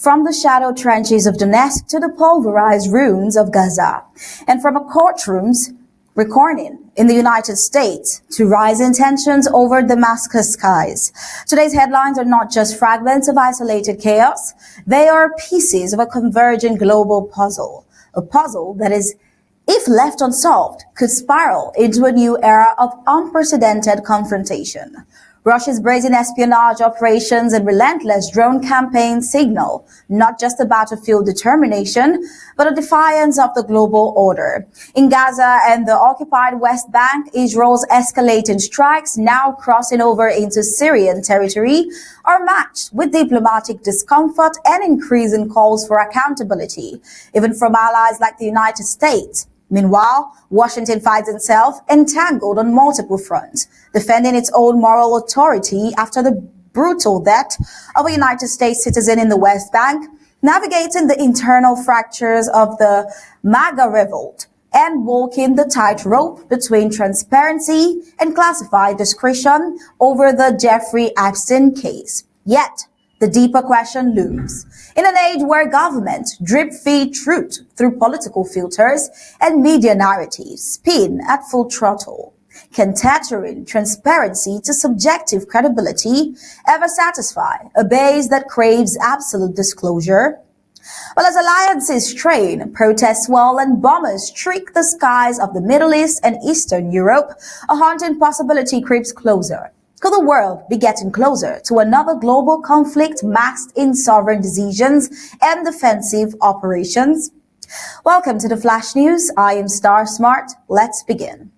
From the shadow trenches of Donetsk to the pulverized ruins of Gaza, and from a courtrooms recording in the United States to rising tensions over Damascus skies. Today's headlines are not just fragments of isolated chaos, they are pieces of a converging global puzzle, a puzzle that is, if left unsolved, could spiral into a new era of unprecedented confrontation. Russia's brazen espionage operations and relentless drone campaigns signal not just a battlefield determination, but a defiance of the global order. In Gaza and the occupied West Bank, Israel's escalating strikes, now crossing over into Syrian territory, are matched with diplomatic discomfort and increasing calls for accountability, even from allies like the United States. Meanwhile, Washington finds itself entangled on multiple fronts, defending its own moral authority after the brutal death of a United States citizen in the West Bank, navigating the internal fractures of the MAGA revolt, and walking the tightrope between transparency and classified discretion over the Jeffrey Epstein case. Yet, the deeper question looms. In an age where governments drip-feed truth through political filters and media narratives spin at full throttle, can tethering transparency to subjective credibility ever satisfy a base that craves absolute disclosure? Well, as alliances strain, protests swell, and bombers streak the skies of the Middle East and Eastern Europe, a haunting possibility creeps closer. Could the world be getting closer to another global conflict masked in sovereign decisions and defensive operations? Welcome to the Flash News. I am Star Smart. Let's begin.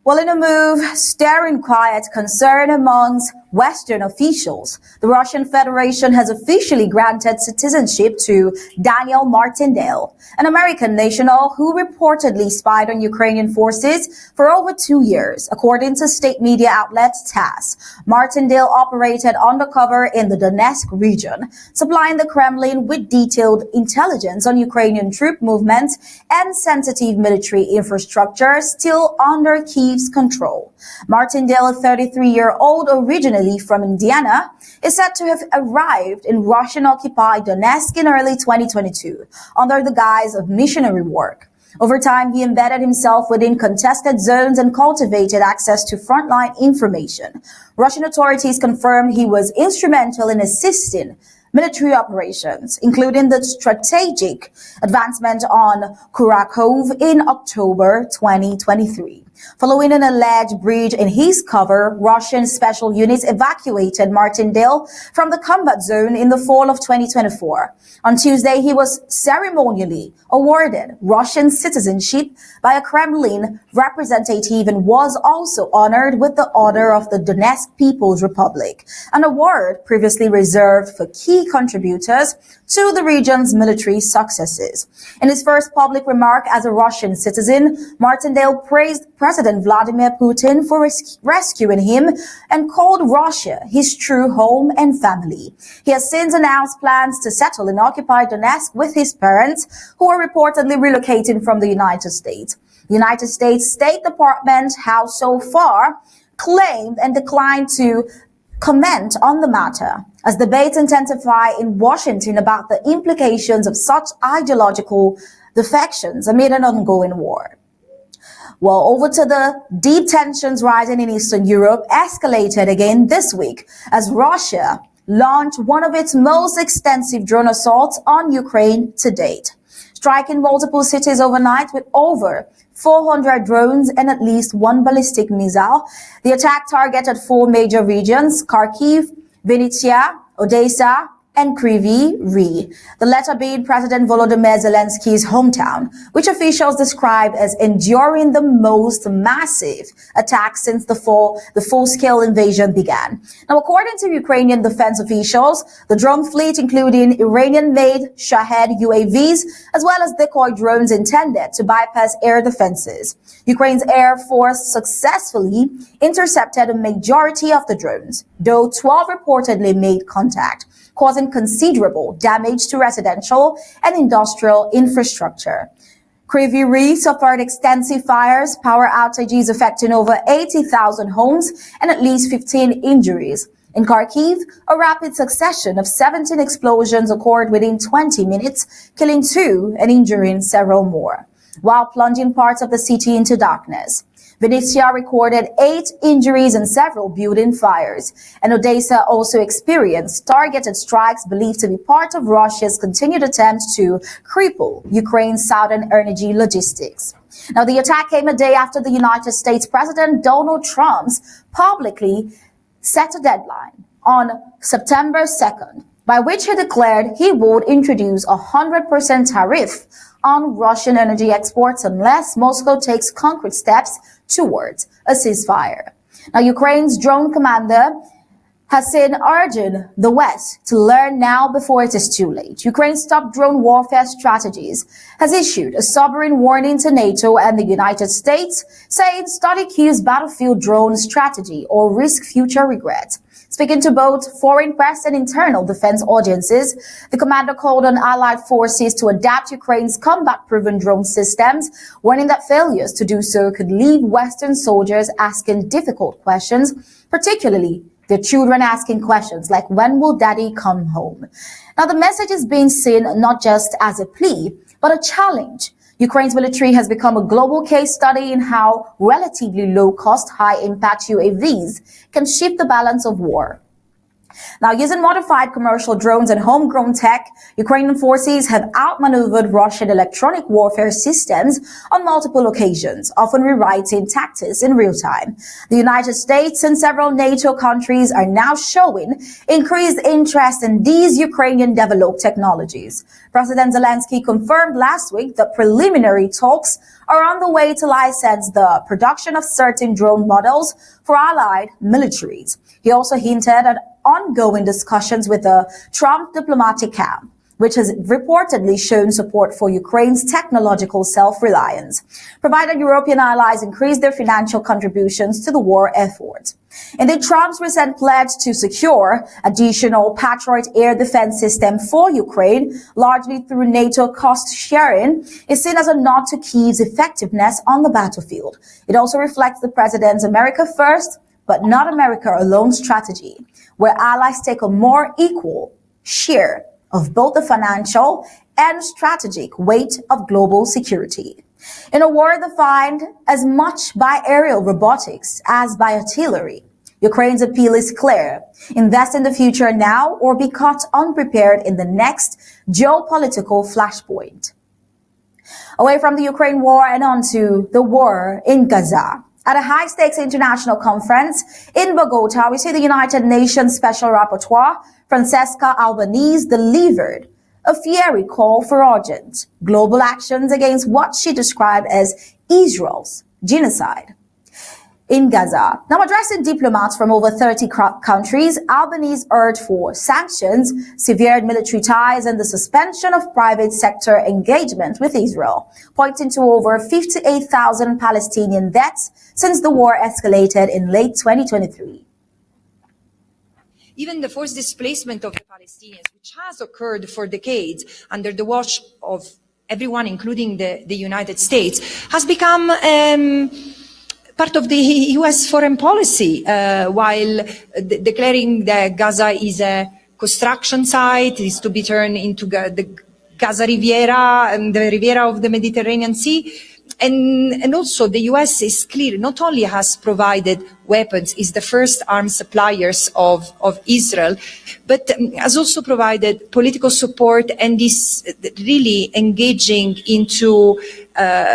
Well, in a move stirring quiet concern amongst Western officials, the Russian Federation has officially granted citizenship to Daniel Martindale, an American national who reportedly spied on Ukrainian forces for over 2 years, according to state media outlet TASS. Martindale operated undercover in the Donetsk region, supplying the Kremlin with detailed intelligence on Ukrainian troop movements and sensitive military infrastructure still under Kyiv's control. Martindale, a 33-year-old originally from Indiana, is said to have arrived in Russian-occupied Donetsk in early 2022 under the guise of missionary work. Over time, he embedded himself within contested zones and cultivated access to frontline information. Russian authorities confirmed he was instrumental in assisting military operations, including the strategic advancement on Kurakhove in October 2023. Following an alleged breach in his cover, Russian special units evacuated Martindale from the combat zone in the fall of 2024. On Tuesday, he was ceremonially awarded Russian citizenship by a Kremlin representative and was also honored with the Order of the Donetsk People's Republic, an award previously reserved for key contributors to the region's military successes. In his first public remark as a Russian citizen, Martindale praised President Vladimir Putin for rescuing him and called Russia his true home and family. He has since announced plans to settle in occupied Donetsk with his parents, who are reportedly relocating from the United States. The United States State Department has so far claimed and declined to comment on the matter, as debates intensify in Washington about the implications of such ideological defections amid an ongoing war. Well, over to the deep tensions rising in Eastern Europe escalated again this week as Russia launched one of its most extensive drone assaults on Ukraine to date. striking multiple cities overnight with over 400 drones and at least one ballistic missile. The attack targeted 4 major regions: Kharkiv, Vinnytsia, Odessa, and Kryvyi Rih, the latter being President Volodymyr Zelensky's hometown, which officials described as enduring the most massive attack since the full-scale invasion began. Now, according to Ukrainian defense officials, the drone fleet, including Iranian-made Shahed UAVs, as well as decoy drones intended to bypass air defenses. Ukraine's Air Force successfully intercepted a majority of the drones, though 12 reportedly made contact, causing considerable damage to residential and industrial infrastructure. Kryvyi Rih suffered extensive fires, power outages affecting over 80,000 homes, and at least 15 injuries. In Kharkiv, a rapid succession of 17 explosions occurred within 20 minutes, killing 2 and injuring several more, while plunging parts of the city into darkness. Vinnytsia recorded 8 injuries and several building fires, and Odessa also experienced targeted strikes believed to be part of Russia's continued attempt to cripple Ukraine's southern energy logistics. Now, the attack came a day after the United States President Donald Trump publicly set a deadline on September 2nd, by which he declared he would introduce a 100% tariff on Russian energy exports unless Moscow takes concrete steps towards a ceasefire. Now, Ukraine's drone commander has been urging the West to learn now before it is too late. Ukraine's top drone warfare strategies has issued a sobering warning to NATO and the United States, saying study Kyiv's battlefield drone strategy or risk future regrets. Speaking to both foreign press and internal defense audiences, the commander called on allied forces to adapt Ukraine's combat-proven drone systems, warning that failures to do so could leave Western soldiers asking difficult questions, particularly their children asking questions like, when will daddy come home? Now, the message is being seen not just as a plea, but a challenge. Ukraine's military has become a global case study in how relatively low-cost, high-impact UAVs can shift the balance of war. Now, using modified commercial drones and homegrown tech, Ukrainian forces have outmaneuvered Russian electronic warfare systems on multiple occasions, often rewriting tactics in real time. The United States and several NATO countries are now showing increased interest in these Ukrainian-developed technologies. President Zelensky confirmed last week that preliminary talks are on the way to license the production of certain drone models for allied militaries. He also hinted at ongoing discussions with the Trump diplomatic camp, which has reportedly shown support for Ukraine's technological self-reliance, provided European allies increase their financial contributions to the war effort. Indeed, Trump's recent pledge to secure additional Patriot air defense system for Ukraine, largely through NATO cost sharing, is seen as a nod to Kyiv's effectiveness on the battlefield. It also reflects the president's America first, but not America alone strategy, where allies take a more equal share of both the financial and strategic weight of global security. In a war defined as much by aerial robotics as by artillery, Ukraine's appeal is clear: invest in the future now or be caught unprepared in the next geopolitical flashpoint. Away from the Ukraine war and onto the war in Gaza. At a high-stakes international conference in Bogotá, we see the United Nations Special Rapporteur, Francesca Albanese, delivered a fiery call for urgent global actions against what she described as Israel's genocide in Gaza. Now, addressing diplomats from over 30 countries, Albanese urged for sanctions, severed military ties, and the suspension of private sector engagement with Israel, pointing to over 58,000 Palestinian deaths since the war escalated in late 2023. Even the forced displacement of the Palestinians, which has occurred for decades under the watch of everyone, including the United States, has become part of the U.S. foreign policy, while declaring that Gaza is a construction site, is to be turned into the Gaza Riviera and the Riviera of the Mediterranean Sea. And also the US is clear, not only has provided weapons, is the first arms suppliers of Israel, but has also provided political support and is really engaging into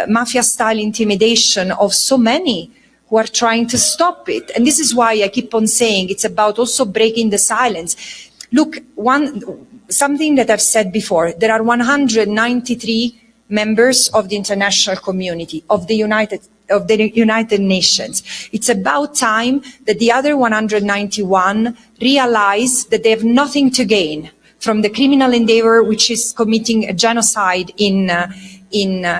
mafia-style intimidation of so many who are trying to stop it. And this is why I keep on saying it's about also breaking the silence. Look, something that I've said before, there are 193 members of the international community, of the United Nations. It's about time that the other 191 realize that they have nothing to gain from the criminal endeavor which is committing a genocide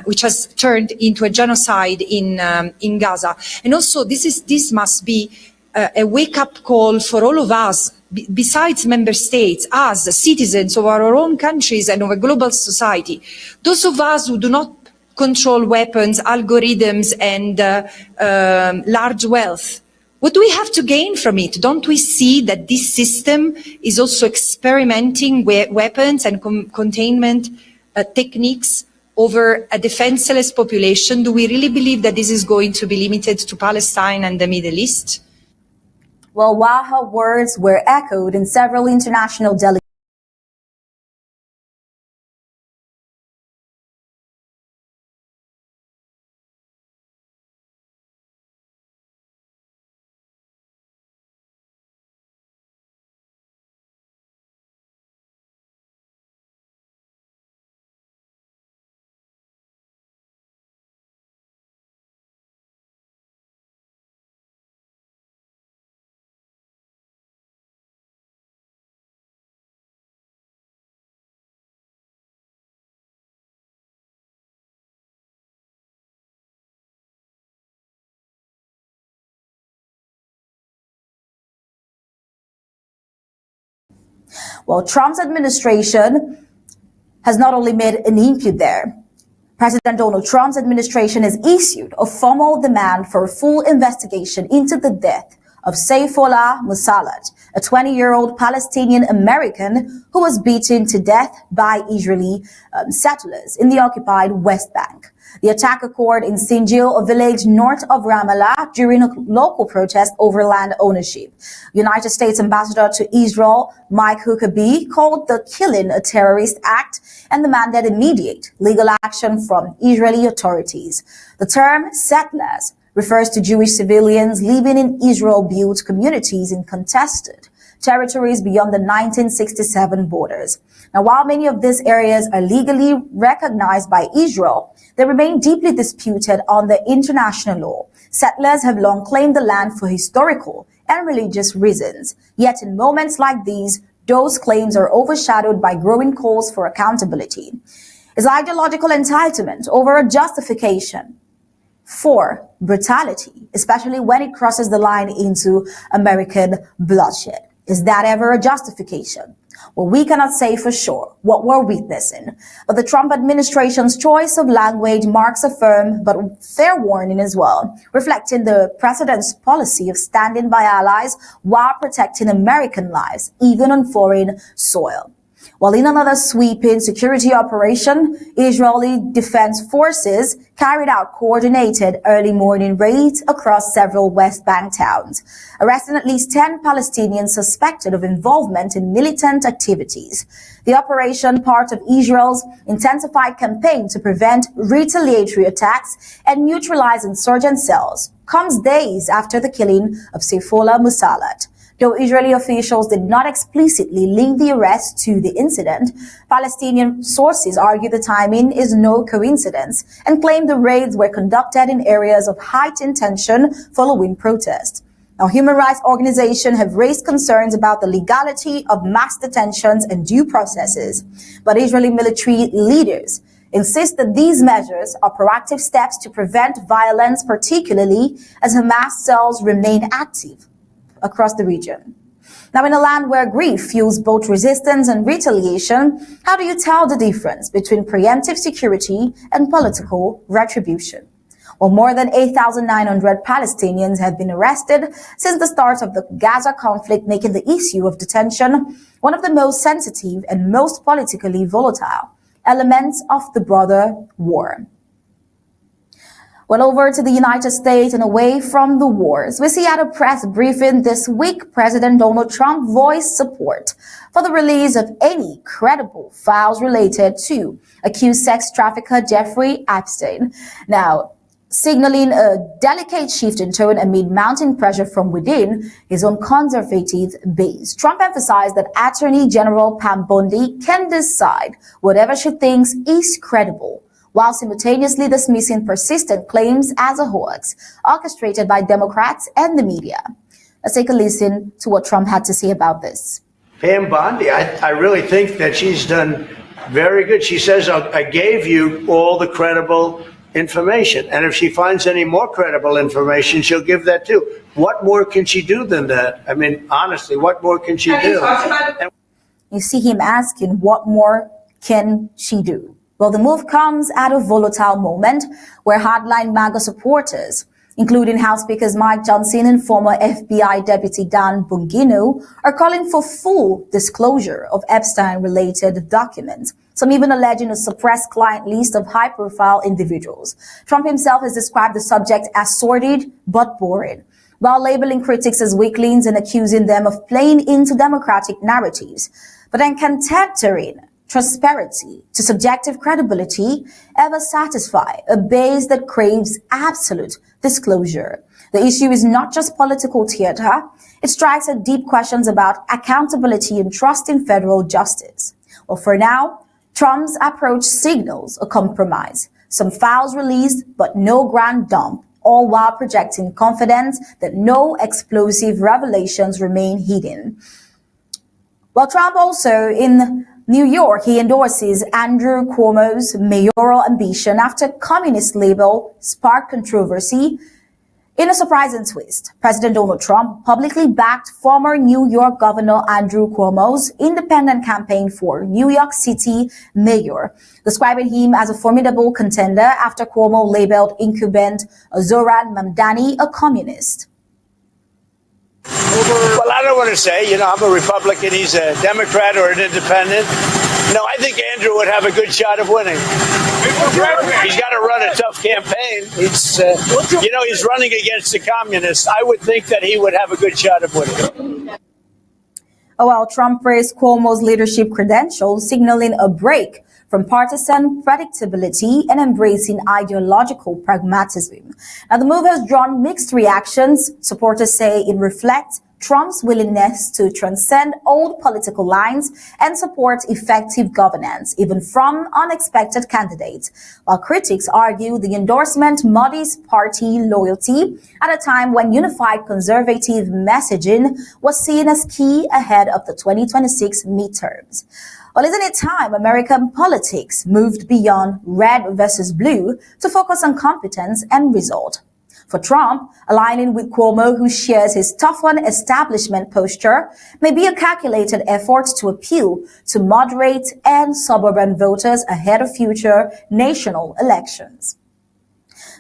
which has turned into a genocide in Gaza. And also this must be a wake-up call for all of us, besides member states, as citizens of our own countries and of a global society. Those of us who do not control weapons, algorithms, and large wealth, what do we have to gain from it? Don't we see that this system is also experimenting with weapons and containment techniques over a defenseless population? Do we really believe that this is going to be limited to Palestine and the Middle East? Well, while her words were echoed in several international delegations, well, Trump's administration has not only made an input there. President Donald Trump's administration has issued a formal demand for a full investigation into the death of Sayfullah Musalat, a 20-year-old Palestinian American who was beaten to death by Israeli settlers in the occupied West Bank. The attack occurred in Sinjil, a village north of Ramallah, during a local protest over land ownership. United States Ambassador to Israel, Mike Huckabee, called the killing a terrorist act and demanded immediate legal action from Israeli authorities. The term settlers refers to Jewish civilians living in Israel-built communities in contested territories beyond the 1967 borders. Now, while many of these areas are legally recognized by Israel, they remain deeply disputed under international law. Settlers have long claimed the land for historical and religious reasons. Yet in moments like these, those claims are overshadowed by growing calls for accountability. Is ideological entitlement over a justification for brutality, especially when it crosses the line into American bloodshed? Is that ever a justification? Well, we cannot say for sure what we're witnessing, but the Trump administration's choice of language marks a firm but fair warning as well, reflecting the president's policy of standing by allies while protecting American lives, even on foreign soil. While in another sweeping security operation, Israeli Defense Forces carried out coordinated early morning raids across several West Bank towns, arresting at least 10 Palestinians suspected of involvement in militant activities. The operation, part of Israel's intensified campaign to prevent retaliatory attacks and neutralize insurgent cells, comes days after the killing of Sayfullah Musalat. Though Israeli officials did not explicitly link the arrest to the incident, Palestinian sources argue the timing is no coincidence and claim the raids were conducted in areas of heightened tension following protests. Now, human rights organizations have raised concerns about the legality of mass detentions and due processes, but Israeli military leaders insist that these measures are proactive steps to prevent violence, particularly as Hamas cells remain active across the region. Now, in a land where grief fuels both resistance and retaliation, how do you tell the difference between preemptive security and political retribution? Well, more than 8,900 Palestinians have been arrested since the start of the Gaza conflict, making the issue of detention one of the most sensitive and most politically volatile elements of the broader war. Well, over to the United States and away from the wars. We see at a press briefing this week, President Donald Trump voiced support for the release of any credible files related to accused sex trafficker Jeffrey Epstein. Now, signaling a delicate shift in tone amid mounting pressure from within his own conservative base. Trump emphasized that Attorney General Pam Bondi can decide whatever she thinks is credible, while simultaneously dismissing persistent claims as a hoax orchestrated by Democrats and the media. Let's take a listen to what Trump had to say about this. Pam Bondi, I really think that she's done very good. She says, I gave you all the credible information. And if she finds any more credible information, she'll give that too. What more can she do than that? I mean, honestly, what more can she do? You see him asking, what more can she do? Well, the move comes at a volatile moment where hardline MAGA supporters, including House Speakers Mike Johnson and former FBI Deputy Dan Bongino, are calling for full disclosure of Epstein-related documents, some even alleging a suppressed client list of high-profile individuals. Trump himself has described the subject as sordid but boring, while labeling critics as weaklings and accusing them of playing into democratic narratives. But then can tethering transparency to subjective credibility ever satisfy a base that craves absolute disclosure? The issue is not just political theater. It strikes at deep questions about accountability and trust in federal justice. Well, for now, Trump's approach signals a compromise. Some files released, but no grand dump, all while projecting confidence that no explosive revelations remain hidden. Well, Trump also in New York, he endorses Andrew Cuomo's mayoral ambition after communist label sparked controversy. In a surprising twist, President Donald Trump publicly backed former New York Governor Andrew Cuomo's independent campaign for New York City mayor, describing him as a formidable contender after Cuomo labeled incumbent Zoran Mamdani a communist. Well, I don't want to say, I'm a Republican, he's a Democrat or an independent. No, I think Andrew would have a good shot of winning. He's got to run a tough campaign. He's running against the communists. I would think that he would have a good shot of winning. Oh, well, Trump praised Cuomo's leadership credentials, signaling a break from partisan predictability and embracing ideological pragmatism. Now, the move has drawn mixed reactions. Supporters say it reflects Trump's willingness to transcend old political lines and support effective governance, even from unexpected candidates, while critics argue the endorsement muddies party loyalty at a time when unified conservative messaging was seen as key ahead of the 2026 midterms. Well, isn't it time American politics moved beyond red versus blue to focus on competence and result? For Trump, aligning with Cuomo, who shares his tough-on establishment posture, may be a calculated effort to appeal to moderate and suburban voters ahead of future national elections.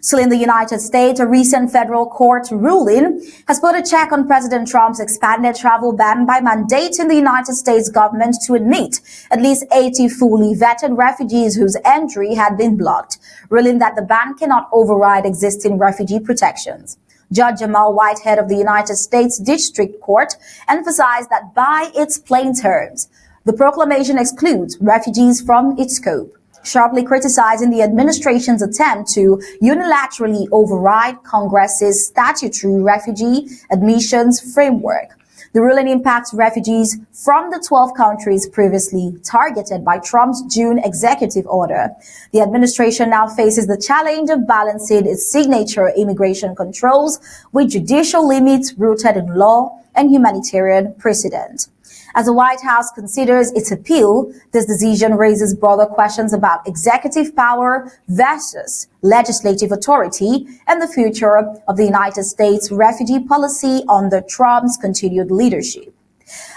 Still in the United States, a recent federal court ruling has put a check on President Trump's expanded travel ban by mandating the United States government to admit at least 80 fully vetted refugees whose entry had been blocked, ruling that the ban cannot override existing refugee protections. Judge Jamal Whitehead of the United States District Court emphasized that by its plain terms, the proclamation excludes refugees from its scope, sharply criticizing the administration's attempt to unilaterally override Congress's statutory refugee admissions framework. The ruling impacts refugees from the 12 countries previously targeted by Trump's June executive order. The administration now faces the challenge of balancing its signature immigration controls with judicial limits rooted in law and humanitarian precedent. As the White House considers its appeal, this decision raises broader questions about executive power versus legislative authority and the future of the United States refugee policy under Trump's continued leadership.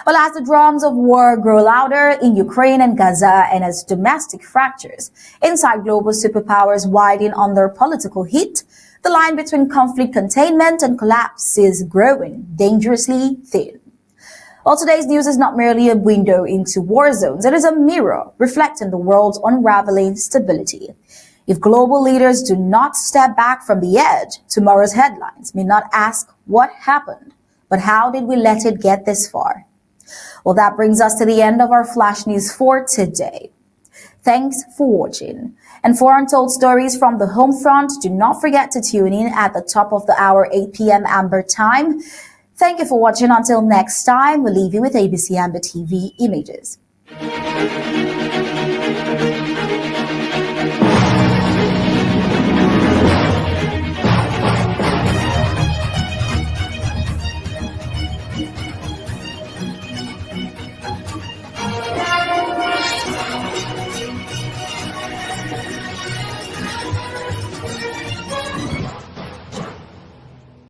Well, as the drums of war grow louder in Ukraine and Gaza, and as domestic fractures inside global superpowers widen under political heat, the line between conflict containment and collapse is growing dangerously thin. Well, today's news is not merely a window into war zones. It is a mirror reflecting the world's unraveling stability. If global leaders do not step back from the edge, tomorrow's headlines may not ask what happened, but how did we let it get this far? Well, that brings us to the end of our Flash News for today. Thanks for watching. And for untold stories from the home front, do not forget to tune in at the top of the hour, 8 p.m. Amber time. Thank you for watching. Until next time, we'll leave you with ABC Amba TV images.